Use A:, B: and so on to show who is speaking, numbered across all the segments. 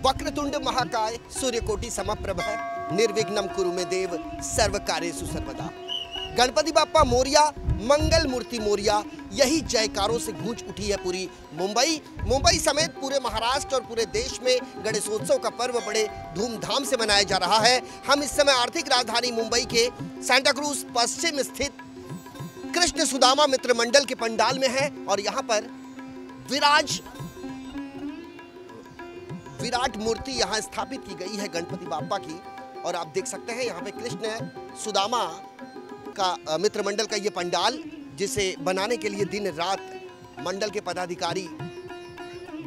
A: वक्रतुंड महाकाय सूर्यकोटि समप्रभ निर्विघ्नं कुरु मे देव सर्व कार्येषु सर्वदा। गणपति बाप्पा मोरिया, मंगल मूर्ति मोरिया, यही जयकारों से गूंज उठी है पूरी मुंबई समेत पूरे महाराष्ट्र और पूरे देश में गणेशोत्सव का पर्व बड़े धूमधाम से मनाया जा रहा है। हम इस समय आर्थिक राजधानी मुंबई के सांता क्रूज पश्चिम स्थित कृष्ण सुदामा मित्र मंडल के पंडाल में है और यहाँ पर विराट मूर्ति यहाँ स्थापित की गई है गणपति बाप्पा की। और आप देख सकते हैं यहाँ पे कृष्ण सुदामा का मित्र मंडल का ये पंडाल, जिसे बनाने के लिए दिन रात मंडल के पदाधिकारी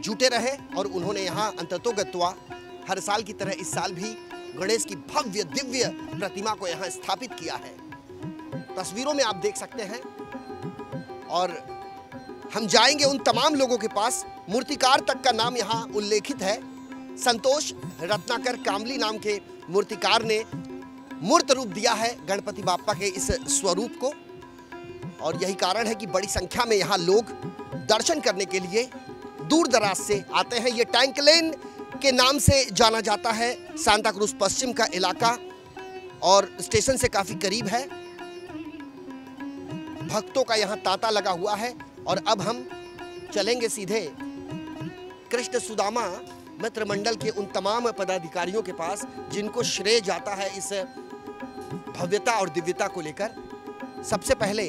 A: जुटे रहे और उन्होंने यहाँ अंततोगत्वा हर साल की तरह इस साल भी गणेश की भव्य दिव्य प्रतिमा को यहाँ स्थापित किया है। तस्वीरों में आप देख सकते हैं और हम जाएंगे उन तमाम लोगों के पास। मूर्तिकार तक का नाम यहाँ उल्लेखित है। संतोष रत्नाकर कामली नाम के मूर्तिकार ने मूर्त रूप दिया है गणपति बाप्पा के इस स्वरूप को और यही कारण है कि बड़ी संख्या में यहाँ लोग दर्शन करने के लिए दूर दराज से आते हैं। ये टैंक लेन के नाम से जाना जाता है सांता क्रूज पश्चिम का इलाका और स्टेशन से काफी करीब है। भक्तों का यहाँ तांता लगा हुआ है और अब हम चलेंगे सीधे कृष्ण सुदामा मित्र मंडल के उन तमाम पदाधिकारियों के पास जिनको श्रेय जाता है इस भव्यता और दिव्यता को लेकर। सबसे पहले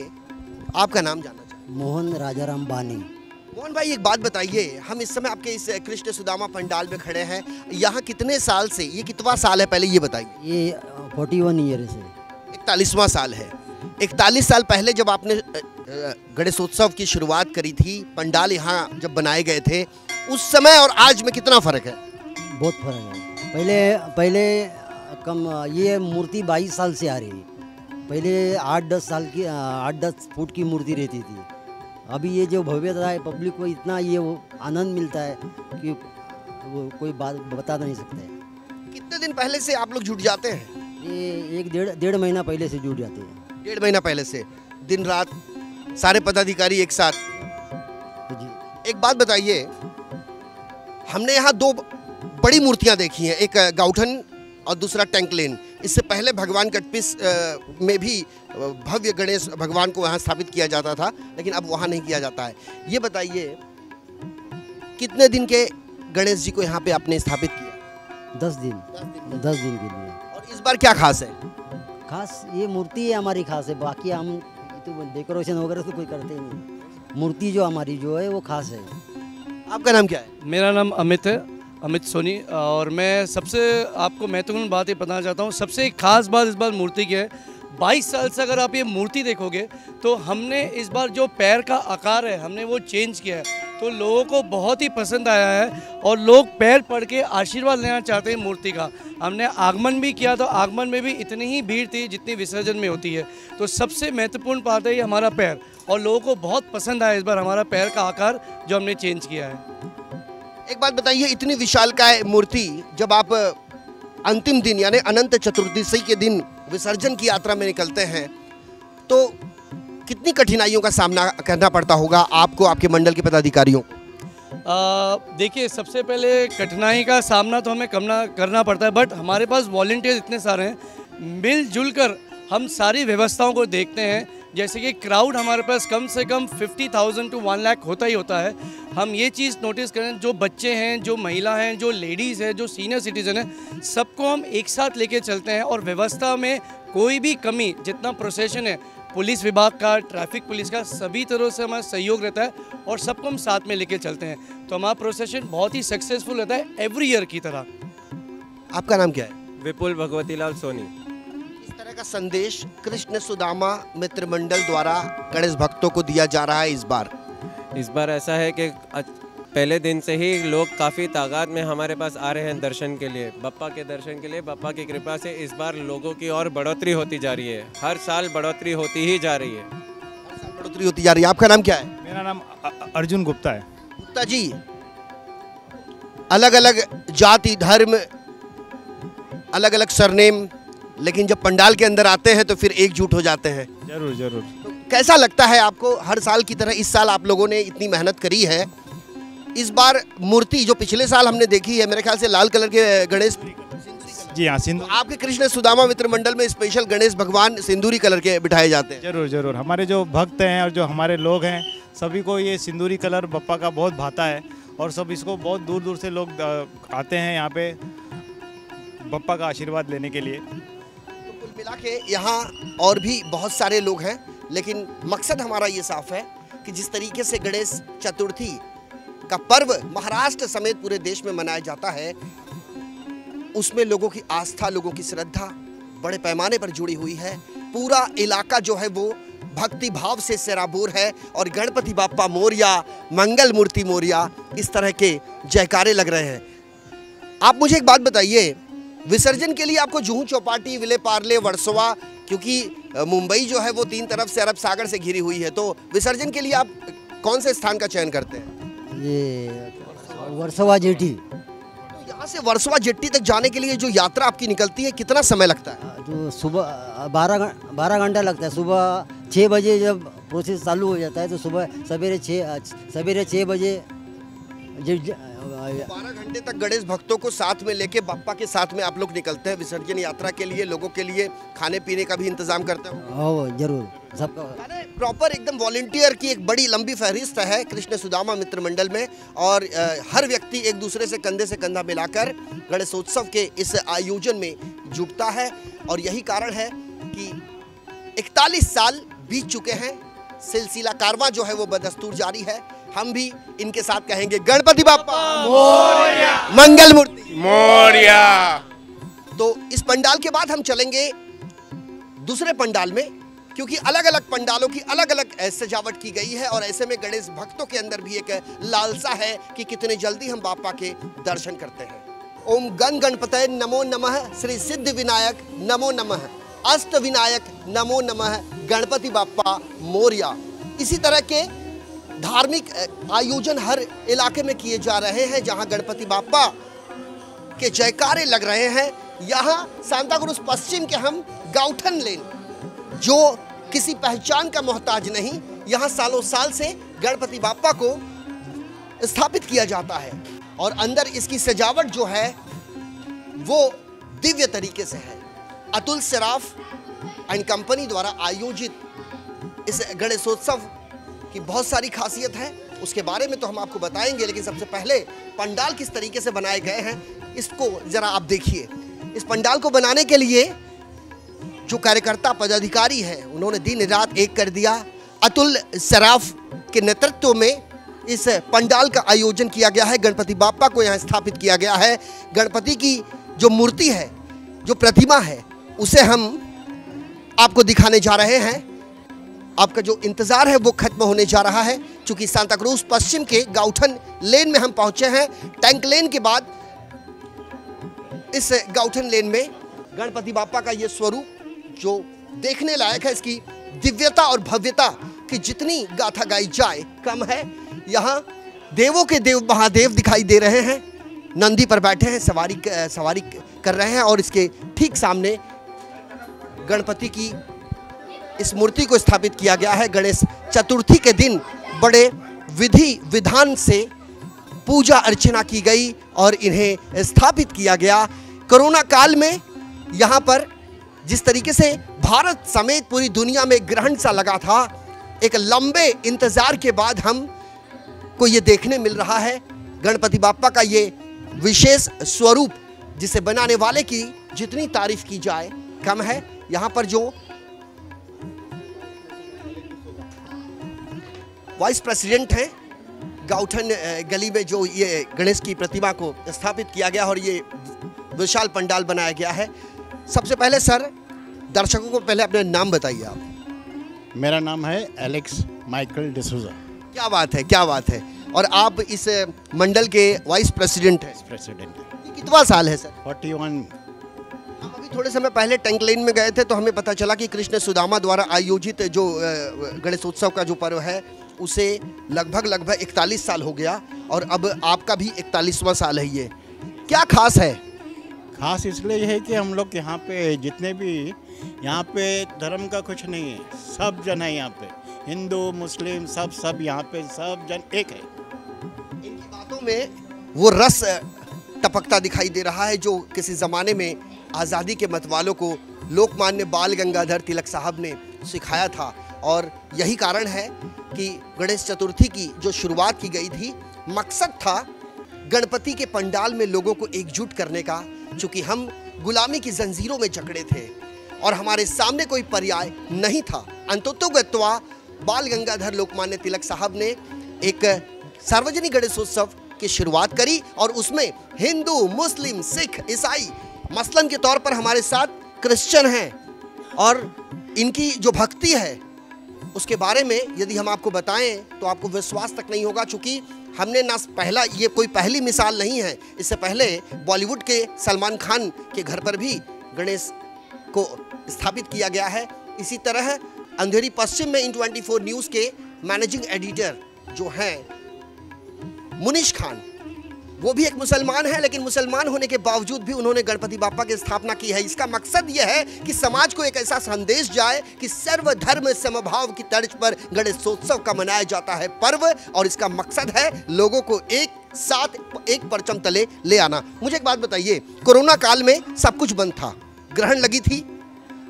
A: आपका नाम जानना चाहते हैं।
B: मोहन राजाराम बानी।
A: मोहन भाई, एक बात बताइए, हम इस समय आपके इस कृष्ण सुदामा पंडाल में खड़े हैं। यहाँ कितने साल से, ये कितवा साल है पहले ये बताइए।
B: ये 41 ईयर से
A: 41वां साल है। 41 साल पहले जब आपने गणेशोत्सव की शुरुआत करी थी, पंडाल यहाँ जब बनाए गए थे, उस समय और आज में कितना फर्क है?
B: बहुत फर्क है। पहले कम ये मूर्ति 22 साल से आ रही है। पहले 8-10 फुट की मूर्ति रहती थी। अभी ये जो भव्यता है, पब्लिक को इतना ये आनंद मिलता है कि वो कोई बात बता नहीं सकता है।
A: कितने दिन पहले से आप लोग जुट जाते हैं?
B: ये डेढ़ महीना पहले से जुट जाते हैं।
A: 1.5 महीना पहले से दिन रात सारे पदाधिकारी एक साथ जी। एक बात बताइए, हमने यहाँ 2 बड़ी मूर्तियाँ देखी हैं, एक गाउठन और दूसरा टैंक लेन। इससे पहले भगवान कटपिस में भी भव्य गणेश भगवान को वहाँ स्थापित किया जाता था, लेकिन अब वहाँ नहीं किया जाता है। ये बताइए, कितने दिन के गणेश जी को यहाँ पे आपने स्थापित किया?
B: 10 दिन के लिए।
A: और इस बार क्या खास है?
B: खास ये मूर्ति है हमारी खास है, बाकी हम तो डेकोरेशन वगैरह तो कोई करते ही नहीं। मूर्ति जो हमारी जो है वो खास है।
A: आपका नाम क्या है?
C: मेरा नाम अमित है, अमित सोनी। और मैं सबसे आपको महत्वपूर्ण बात ये बताना चाहता हूँ। सबसे एक खास बात इस बार मूर्ति की है, 22 साल से अगर आप ये मूर्ति देखोगे तो हमने इस बार जो पैर का आकार है हमने वो चेंज किया है, तो लोगों को बहुत ही पसंद आया है और लोग पैर पड़ के आशीर्वाद लेना चाहते हैं मूर्ति का। हमने आगमन भी किया तो आगमन में भी इतनी ही भीड़ थी जितनी विसर्जन में होती है। तो सबसे महत्वपूर्ण बात है ये हमारा पैर, और लोगों को बहुत पसंद आया इस बार हमारा पैर का आकार जो हमने चेंज किया है।
A: एक बात बताइए, इतनी विशालकाय मूर्ति जब आप अंतिम दिन यानी अनंत चतुर्दशी के दिन विसर्जन की यात्रा में निकलते हैं तो कितनी कठिनाइयों का सामना करना पड़ता होगा आपको, आपके मंडल के पदाधिकारियों?
C: देखिए, सबसे पहले कठिनाई का सामना तो हमें करना पड़ता है, बट हमारे पास वॉलंटियर्स इतने सारे हैं, मिलजुल कर हम सारी व्यवस्थाओं को देखते हैं। जैसे कि क्राउड हमारे पास कम से कम 50,000 to 1 लाख होता ही होता है। हम ये चीज़ नोटिस करें, जो बच्चे हैं, जो महिला हैं, जो लेडीज़ हैं, जो सीनियर सिटीज़न हैं, सबको हम एक साथ लेके चलते हैं और व्यवस्था में कोई भी कमी, जितना प्रोसेशन है पुलिस विभाग का, ट्रैफिक पुलिस का, सभी तरह से हमारा सहयोग रहता है और सबको हम साथ में लेके चलते हैं। तो हमारा प्रोसेशन बहुत ही सक्सेसफुल रहता है एवरी ईयर की तरह।
A: आपका नाम क्या है?
D: विपुल भगवती लाल सोनी।
A: इस तरह का संदेश कृष्ण सुदामा मित्र मंडल द्वारा गणेश भक्तों को दिया जा रहा है। इस बार
D: ऐसा है कि पहले दिन से ही लोग काफ़ी तादाद में हमारे पास आ रहे हैं दर्शन के लिए, बप्पा के दर्शन के लिए। बप्पा की कृपा से इस बार लोगों की और बढ़ोतरी होती जा रही है। हर साल बढ़ोतरी होती ही जा रही है।
A: बढ़ोतरी होती जा रही है। आपका नाम क्या है?
E: मेरा नाम अर्जुन गुप्ता है।
A: गुप्ता जी, अलग अलग जाति धर्म, अलग अलग सरनेम, लेकिन जब पंडाल के अंदर आते हैं तो फिर एकजुट हो जाते हैं।
E: जरूर जरूर।
A: तो कैसा लगता है आपको? हर साल की तरह इस साल आप लोगों ने इतनी मेहनत करी है, इस बार मूर्ति जो पिछले साल हमने देखी है मेरे ख्याल से लाल कलर के गणेश,
E: जी हाँ, सिंधु।
A: आपके कृष्ण सुदामा मित्र मंडल में स्पेशल गणेश भगवान सिंदूरी कलर के बिठाए जाते हैं।
E: जरूर जरूर, हमारे जो भक्त हैं और जो हमारे लोग हैं सभी को ये सिंदूरी कलर बप्पा का बहुत भाता है और सब इसको बहुत दूर दूर से लोग आते हैं यहाँ पे बप्पा का आशीर्वाद लेने के लिए।
A: तो कुल मिला के यहाँ और भी बहुत सारे लोग हैं, लेकिन मकसद हमारा ये साफ है कि जिस तरीके से गणेश चतुर्थी का पर्व महाराष्ट्र समेत पूरे देश में मनाया जाता है, उसमें लोगों की आस्था, लोगों की श्रद्धा बड़े पैमाने पर जुड़ी हुई है। पूरा इलाका जो है वो भक्ति भाव से सराबोर है और गणपति बाप्पा मोरया, मंगल मूर्ति मोरया, इस तरह के जयकारे लग रहे हैं। आप मुझे एक बात बताइए, विसर्जन के लिए आपको जुहू चौपाटी, विले पार्ले, वर्सोवा, क्योंकि मुंबई जो है वो 3 तरफ से अरब सागर से घिरी हुई है, तो विसर्जन के लिए आप कौन से स्थान का चयन करते हैं?
B: ये वर्सोवा जेटी।
A: तो यहाँ से वर्सोवा जेट्टी तक जाने के लिए जो यात्रा आपकी निकलती है, कितना समय लगता है?
B: तो सुबह 12 घंटा लगता है। सुबह 6 बजे जब प्रोसेस चालू हो जाता है तो सुबह सवेरे 6 बजे
A: 12 घंटे तक गणेश भक्तों को साथ में लेके बाप्पा के साथ में आप लोग निकलते हैं विसर्जन यात्रा के लिए। लोगों के लिए खाने पीने का भी इंतजाम करते हो?
B: जरूर सबका।
A: प्रॉपर एकदम वॉलेंटियर की एक बड़ी लंबी फहरिस्त है कृष्ण सुदामा मित्र मंडल में, और हर व्यक्ति एक दूसरे से कंधा मिलाकर गणेशोत्सव के इस आयोजन में जुटता है। और यही कारण है कि 41 साल बीत चुके हैं, सिलसिला कारवां जो है वो बदस्तूर जारी है। हम भी इनके साथ कहेंगे गणपति बाप्पा मोरया, मंगल मूर्ति
F: मोरया।
A: तो इस पंडाल के बाद हम चलेंगे दूसरे पंडाल में, क्योंकि अलग अलग पंडालों की अलग अलग सजावट की गई है और ऐसे में गणेश भक्तों के अंदर भी एक लालसा है कि कितने जल्दी हम बाप्पा के दर्शन करते हैं। ओम गण गणपतये नमो नमः, श्री सिद्ध विनायक नमो नमः, अष्ट विनायक नमो नमः, गणपति बाप्पा मोरया। इसी तरह के धार्मिक आयोजन हर इलाके में किए जा रहे हैं जहां गणपति बाप्पा के जयकारे लग रहे हैं। यहाँ सांता क्रूज पश्चिम के हम गाउठन लेन, जो किसी पहचान का मोहताज नहीं, यहाँ सालों साल से गणपति बाप्पा को स्थापित किया जाता है और अंदर इसकी सजावट जो है वो दिव्य तरीके से है। अतुल सराफ एंड कंपनी द्वारा आयोजित इस गणेशोत्सव की बहुत सारी खासियत है, उसके बारे में तो हम आपको बताएंगे, लेकिन सबसे पहले पंडाल किस तरीके से बनाए गए हैं इसको जरा आप देखिए। इस पंडाल को बनाने के लिए जो कार्यकर्ता पदाधिकारी हैं उन्होंने दिन रात एक कर दिया। अतुल सराफ के नेतृत्व में इस पंडाल का आयोजन किया गया है। गणपति बाप्पा को यहाँ स्थापित किया गया है। गणपति की जो मूर्ति है, जो प्रतिमा है, उसे हम आपको दिखाने जा रहे हैं। आपका जो इंतजार है वो खत्म होने जा रहा है, क्योंकि सांता क्रूज पश्चिम के गाउठन लेन में हम पहुंचे हैं। टैंक लेन के बाद इस गाउठन लेन में गणपति बाप्पा का ये स्वरूप जो देखने लायक है, इसकी दिव्यता और भव्यता की जितनी गाथा गाई जाए कम है। यहाँ देवों के देव महादेव दिखाई दे रहे हैं, नंदी पर बैठे हैं, सवारी कर रहे हैं और इसके ठीक सामने गणपति की इस मूर्ति को स्थापित किया गया है। गणेश चतुर्थी के दिन बड़े विधि विधान से पूजा अर्चना की गई और इन्हें स्थापित किया गया। कोरोना काल में यहाँ पर जिस तरीके से भारत समेत पूरी दुनिया में ग्रहण सा लगा था, एक लंबे इंतजार के बाद हम को ये देखने मिल रहा है गणपति बाप्पा का ये विशेष स्वरूप, जिसे बनाने वाले की जितनी तारीफ की जाए कम है। यहाँ पर जो वाइस प्रेसिडेंट हैं गाउठन गली में, जो ये गणेश की प्रतिमा को स्थापित किया गया और ये विशाल पंडाल बनाया गया है। सबसे पहले सर, दर्शकों को पहले अपना नाम बताइए आप।
F: मेरा नाम है एलेक्स माइकल डिसूजा।
A: क्या बात है, क्या बात है। और आप इस मंडल के वाइस प्रेसिडेंट हैं।
F: प्रेसिडेंट
A: ये कितना साल है सर?
F: 41।
A: हम अभी थोड़े समय पहले टैंक लेन में गए थे तो हमें पता चला कि कृष्ण सुदामा द्वारा आयोजित जो गणेशोत्सव का जो पर्व है उसे लगभग 41 साल हो गया और अब आपका भी 41वां साल है। ये क्या खास है?
F: खास इसलिए है कि हम लोग यहाँ पे जितने भी यहाँ पे धर्म का कुछ नहीं है, सब जन है यहाँ पे, हिंदू मुस्लिम सब यहाँ पे सब जन एक है।
A: इनकी बातों में वो रस टपकता दिखाई दे रहा है जो किसी ज़माने में आज़ादी के मतवालों को लोकमान्य बाल गंगाधर तिलक साहब ने सिखाया था। और यही कारण है कि गणेश चतुर्थी की जो शुरुआत की गई थी, मकसद था गणपति के पंडाल में लोगों को एकजुट करने का, चूँकि हम गुलामी की जंजीरों में जकड़े थे और हमारे सामने कोई पर्याय नहीं था। अंततोगत्वा बाल गंगाधर लोकमान्य तिलक साहब ने एक सार्वजनिक गणेशोत्सव की शुरुआत करी और उसमें हिंदू, मुस्लिम, सिख, ईसाई, मसलन के तौर पर हमारे साथ क्रिश्चियन हैं, और इनकी जो भक्ति है उसके बारे में यदि हम आपको बताएं तो आपको विश्वास तक नहीं होगा, चूँकि हमने ना पहला, ये कोई पहली मिसाल नहीं है, इससे पहले बॉलीवुड के सलमान खान के घर पर भी गणेश को स्थापित किया गया है। इसी तरह अंधेरी पश्चिम में इन24 न्यूज़ के मैनेजिंग एडिटर जो हैं मुनीश खान, वो भी एक मुसलमान है, लेकिन मुसलमान होने के बावजूद भी उन्होंने गणपति बाप्पा की स्थापना की है। इसका मकसद यह है कि समाज को एक ऐसा संदेश जाए कि सर्वधर्म समभाव की तर्ज पर गणेशोत्सव का मनाया जाता है पर्व, और इसका मकसद है लोगों को एक साथ एक परचम तले ले आना। मुझे एक बात बताइए, कोरोना काल में सब कुछ बंद था, ग्रहण लगी थी,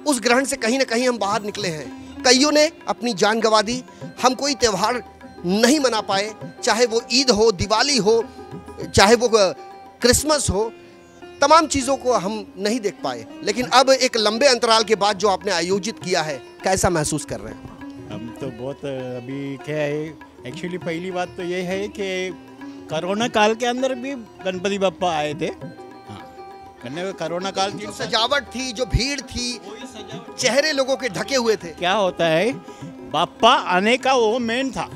A: उस ग्रहण से कहीं ना कहीं हम बाहर निकले हैं। कईयों ने अपनी जान गंवा दी, हम कोई त्यौहार नहीं मना पाए, चाहे वो ईद हो, दिवाली हो, चाहे वो क्रिसमस हो, तमाम चीज़ों को हम नहीं देख पाए। लेकिन अब एक लंबे अंतराल के बाद जो आपने आयोजित किया है, कैसा महसूस कर रहे हैं?
F: हम तो बहुत अभी क्या है, एक्चुअली पहली बात तो ये है कि कोरोना काल के अंदर भी गणपति बप्पा आए थे। हाँ, कोरोना काल की
A: जो सजावट थी, जो भीड़ थी, चेहरे लोगों के ढके हुए थे।
F: क्या होता है, बप्पा आने का वो मेन था।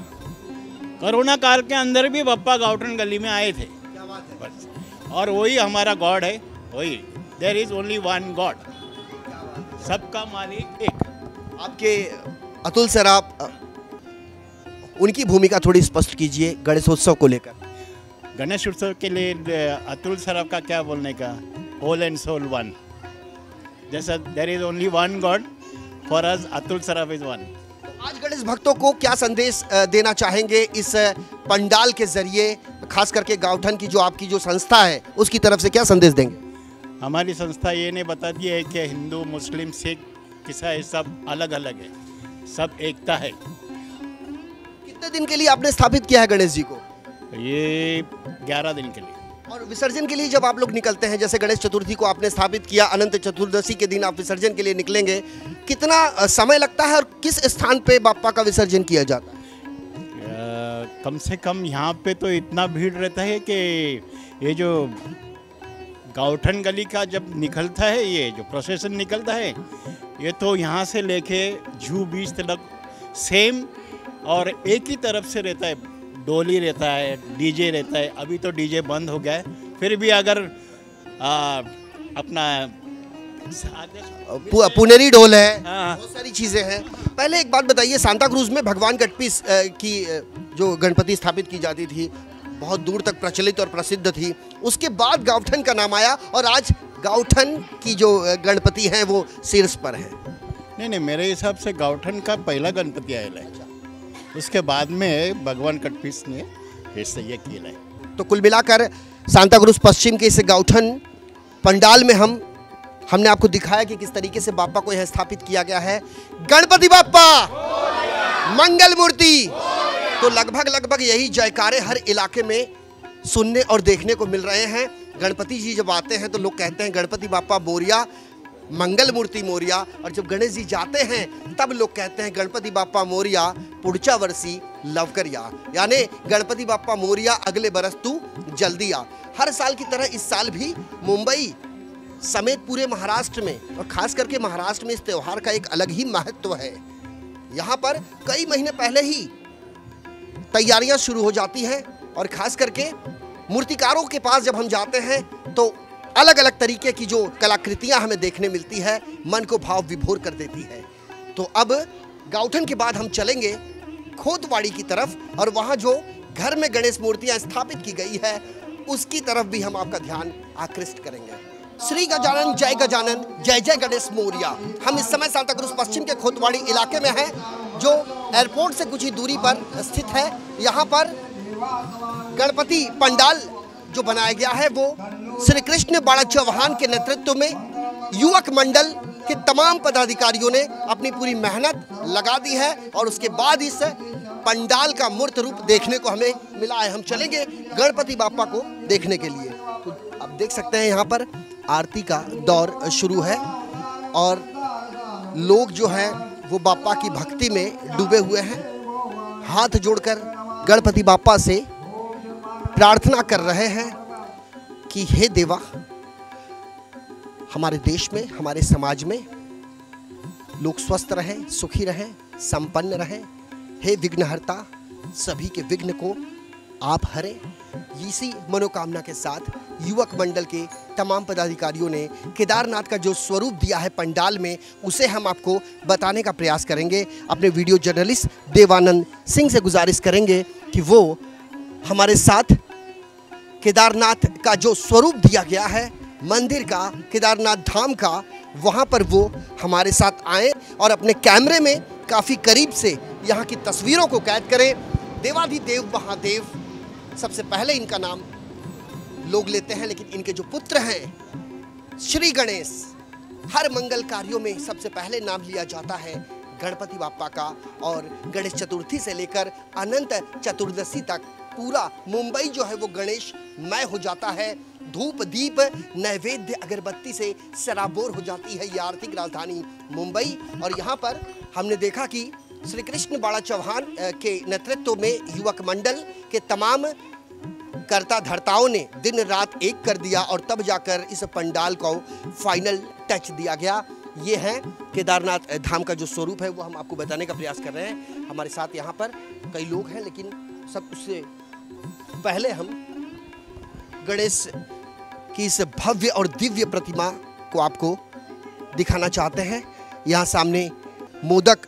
F: कोरोना काल के अंदर भी बप्पा गाउटन गली में आए थे बस, और वही हमारा गॉड है, वही, there is only one god, सबका मालिक एक।
A: आपके अतुल सर, आप उनकी भूमिका थोड़ी स्पष्ट कीजिए गणेशोत्सव को लेकर।
F: गणेश उत्सव के लिए अतुल सराफ का क्या बोलने का, होल एंड सोल वन, जैसा there is only one god, for us Atul Saraf is one.
A: आज गणेश भक्तों को क्या संदेश देना चाहेंगे इस पंडाल के जरिए, खास करके गाँवठन की जो आपकी जो संस्था है उसकी तरफ से क्या संदेश देंगे?
F: हमारी संस्था ये नहीं बताती है कि हिंदू, मुस्लिम, सिख, ईसाई सब अलग अलग है, सब एकता है।
A: कितने दिन के लिए आपने स्थापित किया है गणेश जी को?
F: ये 11 दिन के लिए।
A: और विसर्जन के लिए जब आप लोग निकलते हैं, जैसे गणेश चतुर्थी को आपने स्थापित किया, अनंत चतुर्दशी के दिन आप विसर्जन के लिए निकलेंगे, कितना समय लगता है और किस स्थान पे बाप्पा का विसर्जन किया जाता है?
F: कम से कम यहाँ पे तो इतना भीड़ रहता है कि ये जो गाउठन गली का जब निकलता है, ये जो प्रोसेसन निकलता है, ये तो यहाँ से लेके जू बीच तक सेम और एक ही तरफ से रहता है। डोली रहता है, डीजे रहता है। अभी तो डीजे बंद हो गया है, फिर भी अगर अपना
A: पुनेरी ढोल है,
F: हाँ,
A: बहुत सारी चीज़ें हैं। पहले एक बात बताइए, सांता क्रूज में भगवान गणपति की जो गणपति स्थापित की जाती थी, बहुत दूर तक प्रचलित और प्रसिद्ध थी। उसके बाद गाँवठन का नाम आया और आज गाँवठन की जो गणपति हैं वो शीर्ष पर है।
F: नहीं, मेरे हिसाब से गाँवठन का पहला गणपति आया है, उसके बाद में भगवान कटपीस ने ऐसे ये किया है।
A: तो कुल मिलाकर सांता क्रूज पश्चिम के इस गाँवठन पंडाल में हमने आपको दिखाया कि किस तरीके से बाप्पा को यहाँ स्थापित किया गया है। गणपति बाप्पा मंगल मूर्ति, तो लगभग यही जयकारे हर इलाके में सुनने और देखने को मिल रहे हैं। गणपति जी जब आते हैं तो लोग कहते हैं गणपति बाप्पा बोरिया, मंगल मूर्ति मोरिया, और जब गणेश जी जाते हैं तब लोग कहते हैं गणपति बाप्पा मोरिया पुढच्या वर्षी लवकर या, यानी गणपति बाप्पा मोरिया अगले बरस तू जल्दी आ। हर साल की तरह इस साल भी मुंबई समेत पूरे महाराष्ट्र में, और खास करके महाराष्ट्र में इस त्यौहार का एक अलग ही महत्व है। यहाँ पर कई महीने पहले ही तैयारियां शुरू हो जाती हैं, और खास करके मूर्तिकारों के पास जब हम जाते हैं तो अलग अलग तरीके की जो कलाकृतियां हमें देखने मिलती है, मन को भाव विभोर कर देती है। तो अब गाँवठन के बाद हम चलेंगे खोतवाड़ी की तरफ, और वहाँ जो घर में गणेश मूर्तियां स्थापित की गई है उसकी तरफ भी हम आपका ध्यान आकृष्ट करेंगे। श्री गजानन जय गजानन, जय जय गणेश मोरिया। हम इस समय सांता क्रूज पश्चिम के खोतवाड़ी इलाके में हैं, जो एयरपोर्ट से कुछ ही दूरी पर स्थित है। यहाँ पर गणपति पंडाल जो बनाया गया है वो श्री कृष्ण बाड़ा चौहान के नेतृत्व में युवक मंडल के तमाम पदाधिकारियों ने अपनी पूरी मेहनत लगा दी है और उसके बाद इस पंडाल का मूर्त रूप देखने को हमें मिला है। हम चलेंगे गणपति बाप्पा को देखने के लिए। तो आप देख सकते हैं यहाँ पर आरती का दौर शुरू है और लोग जो हैं वो बाप्पा की भक्ति में डूबे हुए हैं, हाथ जोड़कर गणपति बाप्पा से प्रार्थना कर रहे हैं कि हे देवा, हमारे देश में, हमारे समाज में लोग स्वस्थ रहें, सुखी रहें, संपन्न रहें। हे विघ्नहर्ता, सभी के विघ्न को आप हरें। इसी मनोकामना के साथ युवक मंडल के तमाम पदाधिकारियों ने केदारनाथ का जो स्वरूप दिया है पंडाल में, उसे हम आपको बताने का प्रयास करेंगे। अपने वीडियो जर्नलिस्ट देवानंद सिंह से गुजारिश करेंगे कि वो हमारे साथ केदारनाथ का जो स्वरूप दिया गया है मंदिर का, केदारनाथ धाम का, वहाँ पर वो हमारे साथ आए और अपने कैमरे में काफ़ी करीब से यहाँ की तस्वीरों को कैद करें। देवाधिदेव महादेव, सबसे पहले इनका नाम लोग लेते हैं, लेकिन इनके जो पुत्र हैं श्री गणेश, हर मंगल कार्यों में सबसे पहले नाम लिया जाता है गणपति बाप्पा का। और गणेश चतुर्थी से लेकर अनंत चतुर्दशी तक पूरा मुंबई जो है वो गणेशमय हो जाता है। धूप दीप नैवेद्य अगरबत्ती से सराबोर हो जाती है ये आर्थिक राजधानी मुंबई। और यहाँ पर हमने देखा कि श्री कृष्ण बाड़ा चौहान के नेतृत्व में युवक मंडल के तमाम कर्ता धर्ताओं ने दिन रात एक कर दिया और तब जाकर इस पंडाल को फाइनल टच दिया गया। ये है केदारनाथ धाम का जो स्वरूप है वो हम आपको बताने का प्रयास कर रहे हैं। हमारे साथ यहाँ पर कई लोग हैं, लेकिन सब उससे पहले हम गणेश की इस भव्य और दिव्य प्रतिमा को आपको दिखाना चाहते हैं। यहाँ सामने मोदक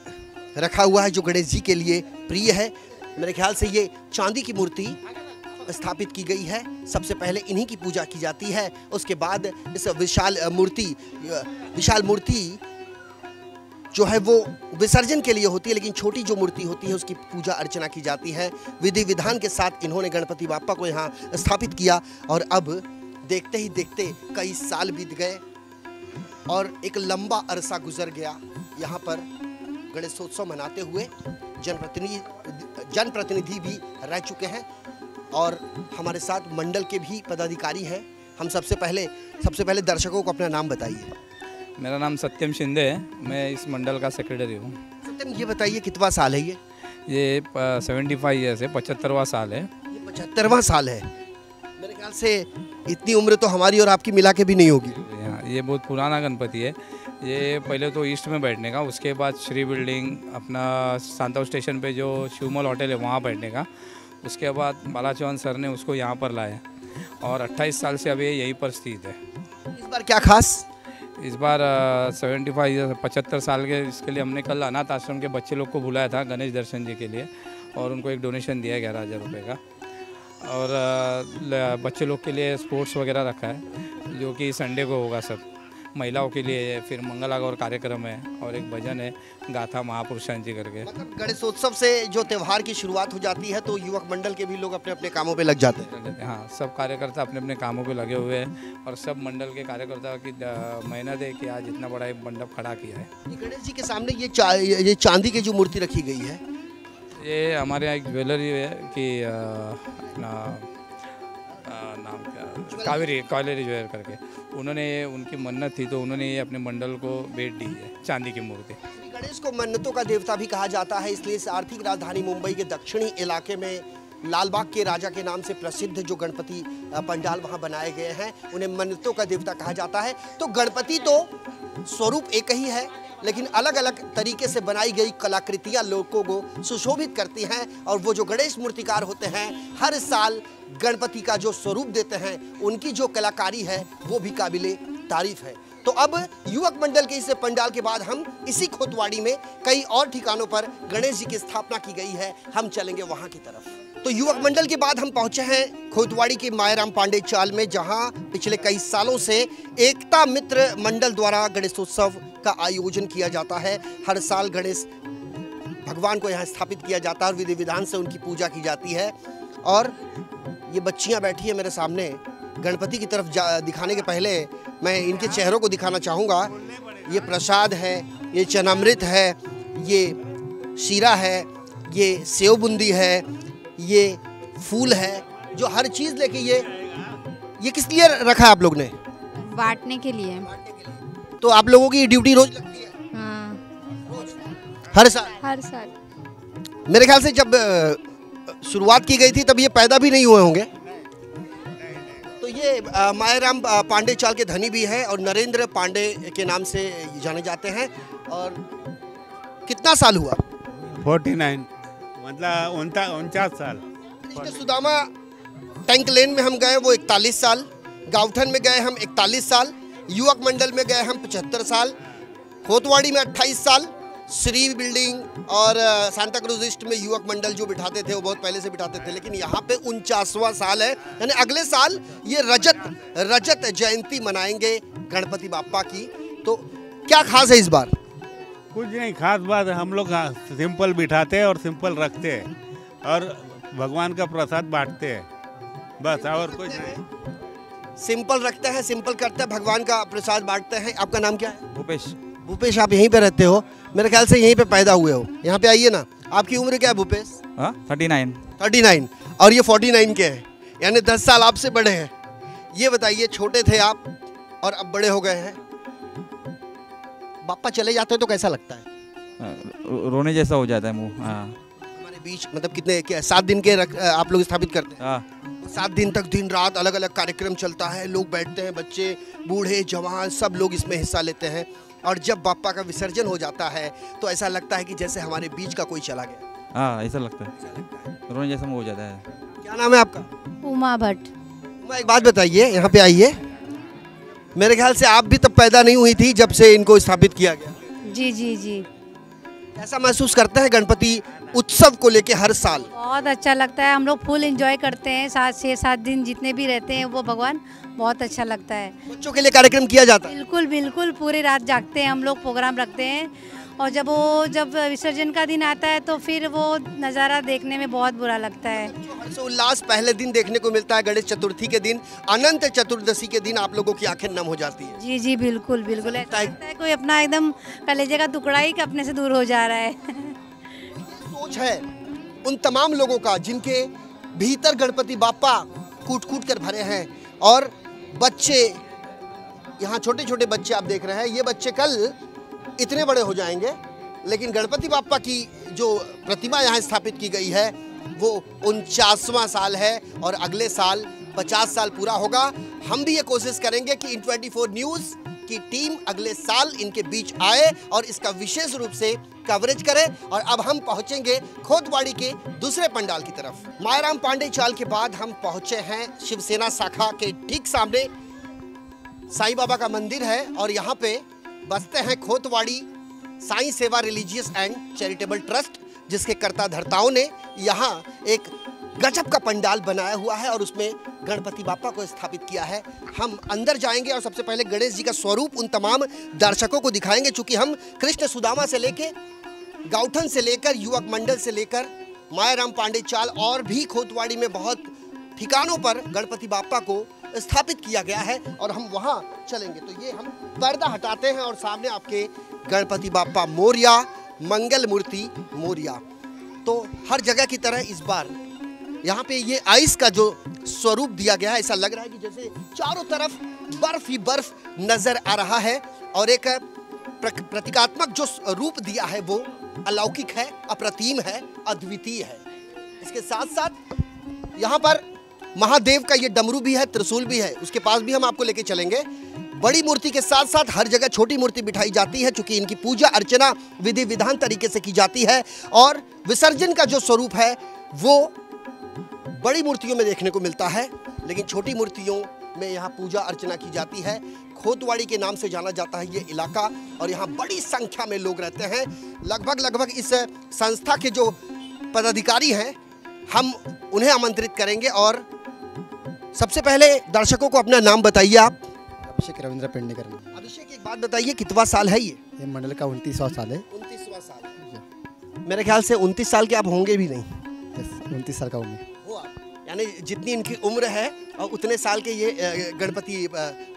A: रखा हुआ है जो गणेश जी के लिए प्रिय है। मेरे ख्याल से ये चांदी की मूर्ति स्थापित की गई है। सबसे पहले इन्हीं की पूजा की जाती है, उसके बाद इस विशाल मूर्ति जो है वो विसर्जन के लिए होती है, लेकिन छोटी जो मूर्ति होती है उसकी पूजा अर्चना की जाती है। विधि विधान के साथ इन्होंने गणपति बाप्पा को यहाँ स्थापित किया और अब देखते ही देखते कई साल बीत गए और एक लंबा अरसा गुजर गया। यहाँ पर गणेशोत्सव मनाते हुए जनप्रतिनिधि भी रह चुके हैं और हमारे साथ मंडल के भी पदाधिकारी हैं। हम सबसे पहले दर्शकों को अपना नाम बताइए।
G: मेरा नाम सत्यम शिंदे है, मैं इस मंडल का सेक्रेटरी हूँ।
A: सत्यम, ये बताइए कितवा साल है
G: ये 75 ईयर्स है, 75वां साल है।
A: ये 75वां साल है। मेरे ख्याल से इतनी उम्र तो हमारी और आपकी मिला के भी नहीं होगी।
G: ये बहुत पुराना गणपति है। ये पहले तो ईस्ट में बैठने का, उसके बाद श्री बिल्डिंग, अपना सांताव स्टेशन पे जो शिवमल होटल है वहाँ बैठने का, उसके बाद बाला चौहान सर ने उसको यहाँ पर लाया और 28 साल से अभी यहीं पर स्थित है।
A: इस बार क्या खास?
G: इस बार 75 साल के इसके लिए हमने कल अनाथ आश्रम के बच्चे लोग को बुलाया था गणेश दर्शन जी के लिए और उनको एक डोनेशन दिया 11,000 रुपये का। और बच्चे लोग के लिए स्पोर्ट्स वगैरह रखा है जो कि संडे को होगा। सब महिलाओं के लिए फिर मंगलागौर कार्यक्रम है और एक भजन है गाथा महापुरुषांची करके।
A: मतलब गणेशोत्सव से जो त्यौहार की शुरुआत हो जाती है तो युवक मंडल के भी लोग अपने अपने कामों पे लग जाते हैं।
G: हाँ, सब कार्यकर्ता अपने अपने कामों पे लगे हुए हैं और सब मंडल के कार्यकर्ता की मेहनत है कि आज इतना बड़ा एक मंडप खड़ा किया है।
A: गणेश जी के सामने ये चांदी की जो मूर्ति रखी गई है,
G: ये हमारे यहाँ एक ज्वेलरी है कि अपना नाम क्या, कावेरी ज्वेलर करके, उन्होंने उनकी मन्नत थी तो उन्होंने ये अपने मंडल को भेंट दी है चांदी की मूर्ति।
A: गणेश को मन्नतों का देवता भी कहा जाता है, इसलिए इस आर्थिक राजधानी मुंबई के दक्षिणी इलाके में लालबाग के राजा के नाम से प्रसिद्ध जो गणपति पंडाल वहाँ बनाए गए हैं उन्हें मन्नतों का देवता कहा जाता है। तो गणपति तो स्वरूप एक ही है, लेकिन अलग अलग तरीके से बनाई गई कलाकृतियाँ लोगों को सुशोभित करती हैं और वो जो गणेश मूर्तिकार होते हैं हर साल गणपति का जो स्वरूप देते हैं, उनकी जो कलाकारी है वो भी काबिले तारीफ है। तो अब युवक मंडल के इस पंडाल के बाद हम इसी खोतवाड़ी में कई और ठिकानों पर गणेश जी की स्थापना की गई है, हम चलेंगे वहां की तरफ। तो युवक मंडल के बाद हम पहुंचे हैं खोतवाड़ी के मायाराम पांडे चाल में, जहां पिछले कई सालों से एकता मित्र मंडल द्वारा गणेशोत्सव का आयोजन किया जाता है। हर साल गणेश भगवान को यहाँ स्थापित किया जाता है और विधि विधान से उनकी पूजा की जाती है। और ये बच्चियां बैठी है मेरे सामने। गणपति की तरफ दिखाने के पहले मैं इनके चेहरों को दिखाना चाहूँगा। ये प्रसाद है, ये चनामृत है, ये शीरा है, ये सेव बूंदी है, ये फूल है, जो हर चीज़ लेके ये किस लिए रखा है आप लोग ने?
H: बांटने के लिए।
A: तो आप लोगों की ड्यूटी रोज लगती है?
H: हाँ,
A: हर साल?
H: हर साल।
A: मेरे ख्याल से जब शुरुआत की गई थी तब ये पैदा भी नहीं हुए होंगे। तो ये मायाराम पांडे चाल के धनी भी है और नरेंद्र पांडे के नाम से जाने जाते हैं। और कितना साल हुआ?
F: 49 मतलब 49 साल।
A: सुदामा टैंक लेन में हम गए वो 41 साल, गावठन में गए हम 41 साल, युवक मंडल में गए हम 75 साल, खोतवाड़ी में 28 साल, श्री बिल्डिंग और सांता क्रूज ईस्ट में युवक मंडल जो बिठाते थे वो बहुत पहले से बिठाते थे, लेकिन यहाँ पे 49वां साल है। यानी अगले साल ये रजत जयंती मनाएंगे गणपति बाप्पा की। तो क्या खास है इस बार?
F: कुछ नहीं खास बात है, हम लोग सिंपल बिठाते हैं और सिंपल रखते हैं और भगवान का प्रसाद बांटते हैं, बस और कुछ नहीं।
A: सिंपल रखते हैं, सिंपल करते हैं, भगवान का प्रसाद बांटते हैं। आपका नाम क्या है?
I: भूपेश।
A: भूपेश, आप यहीं पे रहते हो? मेरे ख्याल से यहीं पे पैदा हुए हो। यहाँ पे आइए ना। आपकी उम्र क्या है भूपेश? 39। और ये 49 के हैं, यानी 10 साल आपसे बड़े हैं। ये बताइए, छोटे थे आप और अब बड़े हो गए हैं, बाप्पा चले जाते हो तो कैसा लगता है?
I: रोने जैसा हो जाता है मुंह।
A: हमारे बीच मतलब कितने क्या 7 दिन के आप लोग स्थापित करते हैं? 7 दिन तक दिन रात अलग अलग कार्यक्रम चलता है, लोग बैठते हैं, बच्चे बूढ़े जवान सब लोग इसमें हिस्सा लेते हैं। और जब बाप्पा का विसर्जन हो जाता है तो ऐसा लगता है कि जैसे हमारे बीच का कोई चला गया।
I: हाँ, ऐसा लगता है, रोने जैसा हो जाता है।
A: क्या नाम है आपका?
H: उमा भट्ट।
A: उमा, एक बात बताइए, यहाँ पे आइए। मेरे ख्याल से आप भी तब पैदा नहीं हुई थी जब से इनको स्थापित किया गया।
H: जी जी जी।
A: ऐसा महसूस करते हैं गणपति उत्सव को लेके हर साल?
H: बहुत अच्छा लगता है, हम लोग फुल एंजॉय करते हैं। 6-7 दिन जितने भी रहते हैं वो भगवान, बहुत अच्छा लगता है।
A: बच्चों के लिए कार्यक्रम किया जाता है?
H: बिल्कुल बिल्कुल, पूरी रात जागते हैं हम लोग, प्रोग्राम रखते हैं। और जब विसर्जन का दिन आता है तो फिर वो नज़ारा देखने में बहुत बुरा लगता है।
A: हर्ष उल्लास पहले दिन देखने को मिलता है, गणेश चतुर्थी के दिन, अनंत चतुर्दशी के दिन आप लोगों की आंखें नम हो जाती है।
H: जी जी बिल्कुल बिल्कुल, ऐसा लगता है कोई अपना एकदम कलेजे का टुकड़ा ही अपने से दूर हो जा रहा है।
A: सोच है उन तमाम लोगों का जिनके भीतर गणपति बाप्पा कूट कूट कर भरे हैं। और बच्चे, यहाँ छोटे छोटे बच्चे आप देख रहे हैं, ये बच्चे कल इतने बड़े हो जाएंगे, लेकिन गणपति बाप्पा की जो प्रतिमा यहाँ स्थापित की गई है वो 49वां साल है और अगले साल 50 साल पूरा होगा। हम भी ये कोशिश करेंगे कि इन24 न्यूज़ की टीम अगले साल इनके बीच आए और इसका विशेष रूप से कवरेज करे। और अब हम पहुंचेंगे खोतवाड़ी के दूसरे पंडाल की तरफ। मायाराम पांडे चाल के बाद हम पहुंचे हैं शिवसेना शाखा के ठीक सामने साईं बाबा का मंदिर है और यहाँ पे बसते हैं खोतवाड़ी साईं सेवा रिलीजियस एंड चैरिटेबल ट्रस्ट, जिसके कर्ता धर्ताओं ने यहाँ एक गजब का पंडाल बनाया हुआ है और उसमें गणपति बाप्पा को स्थापित किया है। हम अंदर जाएंगे और सबसे पहले गणेश जी का स्वरूप उन तमाम दर्शकों को दिखाएंगे। चूंकि हम कृष्ण सुदामा से लेके गावठन से लेकर युवक मंडल से लेकर मायाराम पांडे चाल और भी खोतवाड़ी में बहुत ठिकानों पर गणपति बाप्पा को स्थापित किया गया है और हम वहाँ चलेंगे। तो ये हम पर्दा हटाते हैं और सामने आपके गणपति बाप्पा मोरिया, मंगल मूर्ति मोरिया। तो हर जगह की तरह इस बार यहाँ पे ये आइस का जो स्वरूप दिया गया है, ऐसा लग रहा है कि जैसे चारों तरफ बर्फ ही बर्फ नजर आ रहा है और एक प्रतीकात्मक जो रूप दिया है वो अलौकिक है, अप्रतिम है, अद्वितीय है। इसके साथ साथ यहाँ पर महादेव का ये डमरू भी है, त्रिशूल भी है, उसके पास भी हम आपको लेके चलेंगे। बड़ी मूर्ति के साथ साथ हर जगह छोटी मूर्ति बिठाई जाती है, क्योंकि इनकी पूजा अर्चना विधि विधान तरीके से की जाती है। और विसर्जन का जो स्वरूप है वो बड़ी मूर्तियों में देखने को मिलता है, लेकिन छोटी मूर्तियों में यहाँ पूजा अर्चना की जाती है। खोतवाड़ी के नाम से जाना जाता है ये इलाका और यहाँ बड़ी संख्या में लोग रहते हैं। लगभग इस संस्था के जो पदाधिकारी हैं हम उन्हें आमंत्रित करेंगे। और सबसे पहले दर्शकों को अपना नाम बताइए आप।
J: अभिषेक रविंद्र पेडनेकर।
A: अभिषेक, एक बात बताइए, कितवा साल है ये
J: मंडल का? 29वां साल है।
A: 29वां साल। मेरे ख्याल से 29 साल के आप होंगे भी नहीं।
J: 29 साल का हूँ मैं।
A: यानी जितनी इनकी उम्र है और उतने साल के ये गणपति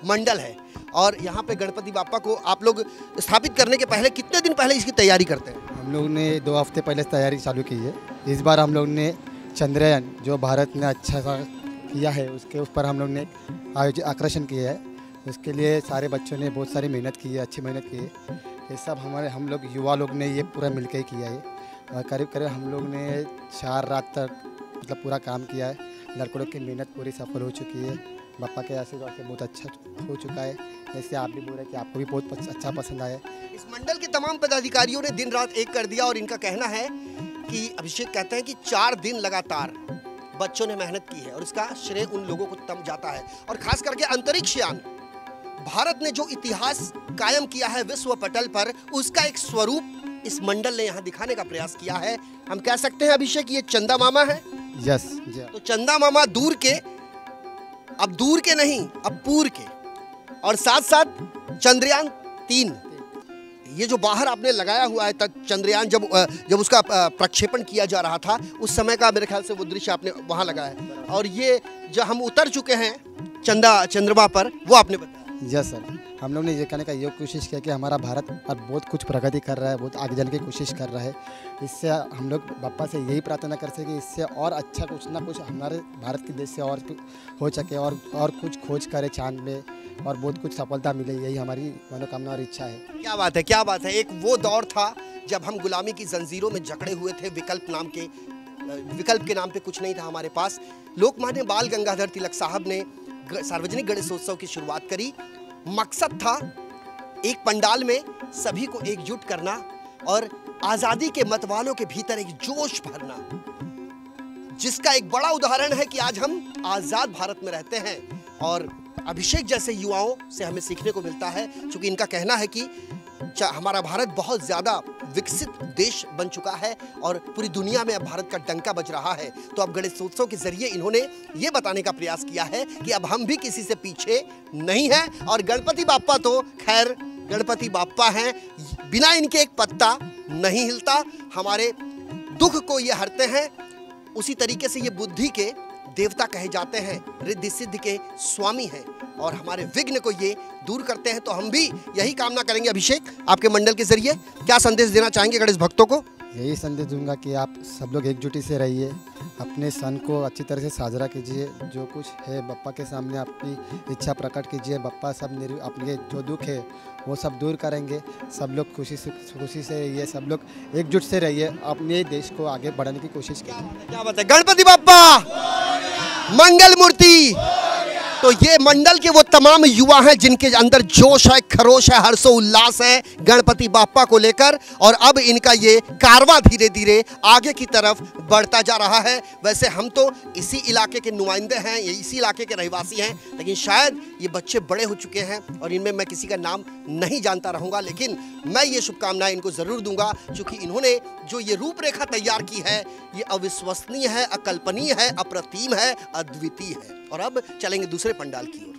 A: मंडल है। और यहाँ पे गणपति बाप्पा को आप लोग स्थापित करने के पहले कितने दिन पहले इसकी तैयारी करते हैं?
J: हम लोग ने 2 हफ्ते पहले से तैयारी चालू की है। इस बार हम लोग ने चंद्रयान जो भारत ने अच्छा सा किया है उसके ऊपर हम लोग ने आकर्षण किया है। उसके लिए सारे बच्चों ने बहुत सारी मेहनत की है, अच्छी मेहनत की है। ये सब हम लोग युवा लोग ने ये पूरा मिलकर किया है। और करीब करीब हम लोग ने 4 रात तक मतलब पूरा काम किया है। लड़कों की मेहनत पूरी सफल हो चुकी है। बाप्पा के आशीर्वाद से बहुत अच्छा हो चुका है। जैसे आप भी बोल रहे हैं कि आपको भी बहुत अच्छा पसंद आया।
A: इस मंडल के तमाम पदाधिकारियों ने दिन रात एक कर दिया और इनका कहना है कि अभिषेक कहते हैं कि 4 दिन लगातार बच्चों ने मेहनत की है और इसका श्रेय उन लोगों को तब जाता है। और खास करके अंतरिक्ष यान, भारत ने जो इतिहास कायम किया है विश्व पटल पर, उसका एक स्वरूप इस मंडल ने यहाँ दिखाने का प्रयास किया है। हम कह सकते हैं अभिषेक ये चंदा मामा है।
J: यस।
A: तो चंदा मामा दूर के, अब दूर के नहीं, अब पूर के, और साथ साथ चंद्रयान 3, ये जो बाहर आपने लगाया हुआ है तक चंद्रयान जब उसका प्रक्षेपण किया जा रहा था उस समय का मेरे ख्याल से वो दृश्य आपने वहाँ लगाया है। और ये जो हम उतर चुके हैं चंद्रमा पर वो आपने बताया।
J: यस सर, हम लोग ने ये कहने का ये कोशिश किया कि हमारा भारत अब बहुत कुछ प्रगति कर रहा है, बहुत आगे जाने की कोशिश कर रहा है। इससे हम लोग बाप्पा से यही प्रार्थना कर सके कि इससे और अच्छा कुछ ना कुछ हमारे भारत के देश से और हो सके और कुछ खोज करे चांद में और बहुत कुछ सफलता मिले। यही हमारी मनोकामना और इच्छा है।
A: क्या बात है, क्या बात है। एक वो दौर था जब हम गुलामी की जंजीरों में जकड़े हुए थे। विकल्प के नाम पे कुछ नहीं था हमारे पास। लोकमान्य बाल गंगाधर तिलक साहब ने सार्वजनिक गणेशोत्सव की शुरुआत करी। मकसद था एक पंडाल में सभी को एकजुट करना और आजादी के मतवालों के भीतर एक जोश भरना, जिसका एक बड़ा उदाहरण है कि आज हम आजाद भारत में रहते हैं। और अभिषेक जैसे युवाओं से हमें सीखने को मिलता है, क्योंकि इनका कहना है कि हमारा भारत बहुत ज्यादा विकसित देश बन चुका है और पूरी दुनिया में अब भारत का डंका बज रहा है। तो अब गणेशोत्सव के जरिए इन्होंने ये बताने का प्रयास किया है कि अब हम भी किसी से पीछे नहीं हैं। और गणपति बाप्पा तो खैर गणपति बाप्पा हैं, बिना इनके एक पत्ता नहीं हिलता। हमारे दुख को ये हरते हैं, उसी तरीके से ये बुद्धि के देवता कहे जाते हैं, रिद्धि सिद्धि के स्वामी हैं और हमारे विघ्न को ये दूर करते हैं। तो हम भी यही कामना करेंगे। अभिषेक, आपके मंडल के जरिए क्या संदेश देना चाहेंगे गणेश भक्तों को?
J: यही संदेश दूंगा कि आप सब लोग एकजुटी से रहिए, अपने सन को अच्छी तरह से साजरा कीजिए। जो कुछ है बप्पा के सामने आपकी इच्छा प्रकट कीजिए। बप्पा सब अपने जो दुख है वो सब दूर करेंगे। सब लोग खुशी से ये सब लोग एकजुट से रहिए, अपने देश को आगे बढ़ाने की कोशिश कीजिए।
A: क्या बात है। गणपति बाप्पा मंगल मूर्ति। तो ये मंडल के वो तमाम युवा हैं जिनके अंदर जोश है, खरोश है, हर्षो उल्लास है गणपति बाप्पा को लेकर। और अब इनका ये कारवां धीरे धीरे आगे की तरफ बढ़ता जा रहा है। वैसे हम तो इसी इलाके के नुमाइंदे हैं, ये इसी इलाके के रहवासी हैं, लेकिन शायद ये बच्चे बड़े हो चुके हैं और इनमें मैं किसी का नाम नहीं जानता रहूँगा। लेकिन मैं ये शुभकामनाएं इनको ज़रूर दूंगा, क्योंकि इन्होंने जो ये रूपरेखा तैयार की है ये अविश्वसनीय है, अकल्पनीय है, अप्रतिम है, अद्वितीय है। और अब चलेंगे दूसरे पंडाल की ओर।